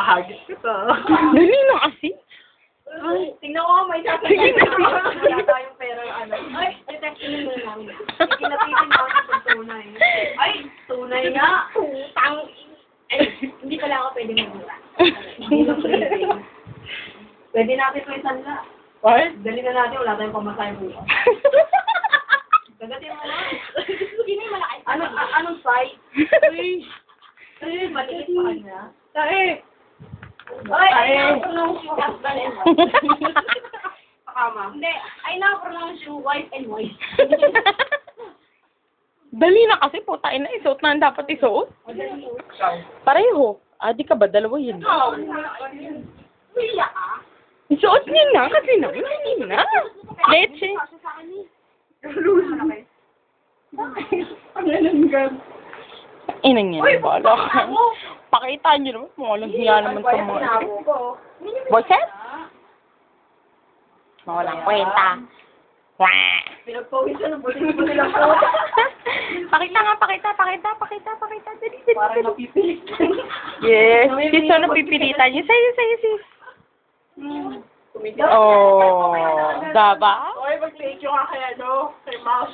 Hagis ko to. Dali na kasi. Ay, tingnan ko, may sasabihin na. Wala tayong pera, ano. Ay, detective mo namin. Kinapitin mo ako sa tunay. Ay, tunay nga. Utang. Ay, hindi pala ako pwede magmura. Hindi mo prepaid. Pwede natin ito isanla. What? Dali na natin, wala tayong pamasahe bukas. Gagatin mo na. Sino yung malaki? Anong size? Ay, maliit pa kanya. Tae! Ay, I now pronounce you husband and wife. Pakama. Hindi, I now pronounce you wife and wife. Dali na kasi, putain na. Isuot na ang dapat isuot. Pareho. Di ka ba? Dalawa yun. Wala ka? Isuot niya na kasi na. Hindi na. Leche. Inang yan. Bala ka. Pakita niyo naman. Mawalang hiya naman sa mga. Boyset? Mawalang kwenta. Wah! Pinagpawisan ng buti-buti lang po. Pakita nga, pakita. Dali. Parang napipilit. Yes. Sis, ano pipilitan niyo? Sa'yo, sis. Kumigas. Oh, daba? Okay, mag-thank you nga kaya, no? Kay Mao